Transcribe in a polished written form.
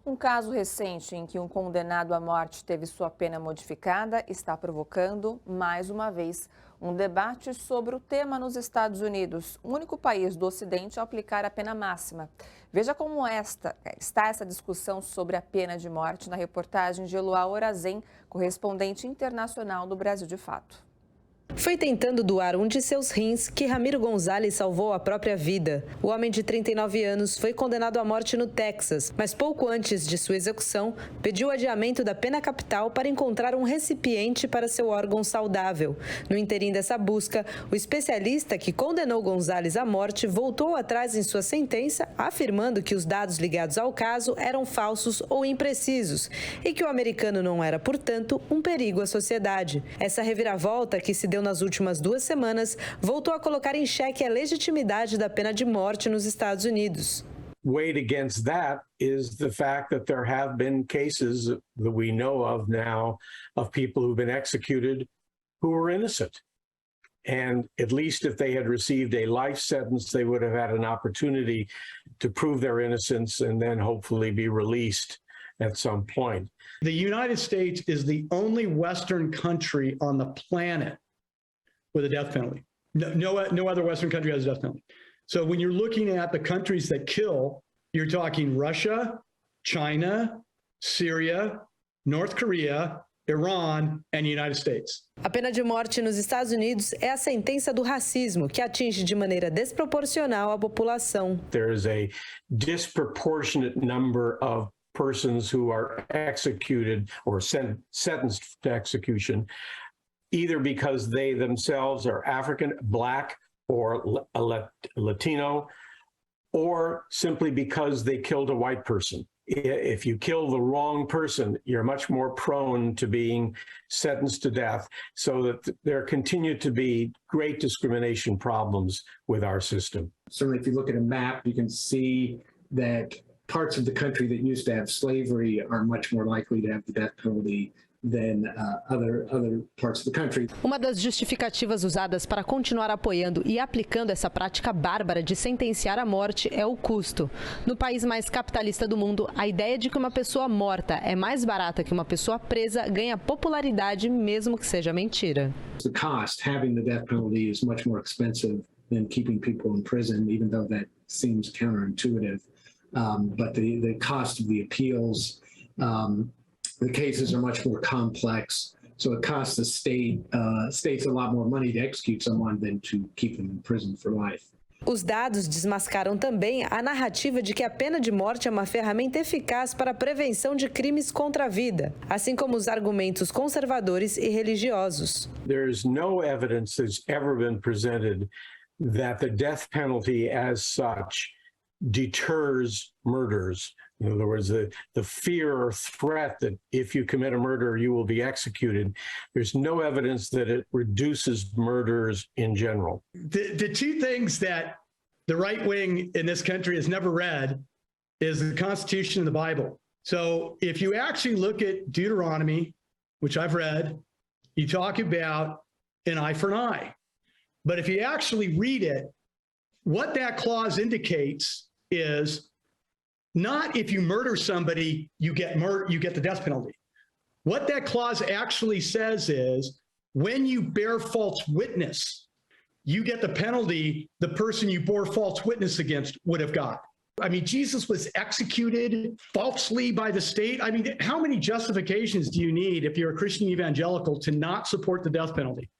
Um caso recente em que um condenado à morte teve sua pena modificada está provocando, mais uma vez, um debate sobre o tema nos Estados Unidos, o único país do Ocidente a aplicar a pena máxima. Veja como está essa discussão sobre a pena de morte na reportagem de Eloá Orazem, correspondente internacional do Brasil de Fato. Foi tentando doar um de seus rins que Ramiro Gonzalez salvou a própria vida. O homem de 39 anos foi condenado à morte no Texas, mas pouco antes de sua execução, pediu adiamento da pena capital para encontrar um recipiente para seu órgão saudável. No interim dessa busca, o especialista que condenou Gonzalez à morte voltou atrás em sua sentença, afirmando que os dados ligados ao caso eram falsos ou imprecisos e que o americano não era, portanto, um perigo à sociedade. Essa reviravolta, que se deu nas últimas 2 semanas, voltou a colocar em xeque a legitimidade da pena de morte nos Estados Unidos. Weighed against that is the fact that there have been cases that we know of now of people who've been executed who were innocent. And at least if they had received a life sentence, they would have had an opportunity to prove their innocence and then hopefully be released at some point. The United States is the only Western country on the planet with a death penalty. No other Western country has a death penalty. So when you're looking at the countries that kill, you're talking Russia, China, Syria, North Korea, Iran and the United States. A pena de morte nos Estados Unidos é a sentença do racismo, que atinge de maneira desproporcional a população. There is a disproportionate number of persons who are executed or sentenced to execution, either because they themselves are African, Black, or Latino, or simply because they killed a white person. If you kill the wrong person, you're much more prone to being sentenced to death, so that there continue to be great discrimination problems with our system. Certainly, if you look at a map, you can see that parts of the country that used to have slavery are much more likely to have the death penalty than other parts of the country. Uma das justificativas usadas para continuar apoiando e aplicando essa prática bárbara de sentenciar à morte é o custo. No país mais capitalista do mundo, a ideia de que uma pessoa morta é mais barata que uma pessoa presa ganha popularidade, mesmo que seja mentira. The cost, having the death penalty, is much more expensive than keeping people in prison, even though that seems counterintuitive. But the cost of the appeals, the cases are much more complex, so it costs the states a lot more money to execute someone than to keep them in prison for life. Os dados desmascaram também a narrativa de que a pena de morte é uma ferramenta eficaz para a prevenção de crimes contra a vida, assim como os argumentos conservadores e religiosos. There is no evidence that's ever been presented that the death penalty as such deters murders. In other words, the fear or threat that if you commit a murder, you will be executed. There's no evidence that it reduces murders in general. The two things that the right wing in this country has never read is the Constitution and the Bible. So if you actually look at Deuteronomy, which I've read, you talk about an eye for an eye. But if you actually read it, what that clause indicates is not if you murder somebody, you get the death penalty. What that clause actually says is when you bear false witness, you get the penalty the person you bore false witness against would have got. I mean, Jesus was executed falsely by the state. I mean, how many justifications do you need if you're a Christian evangelical to not support the death penalty?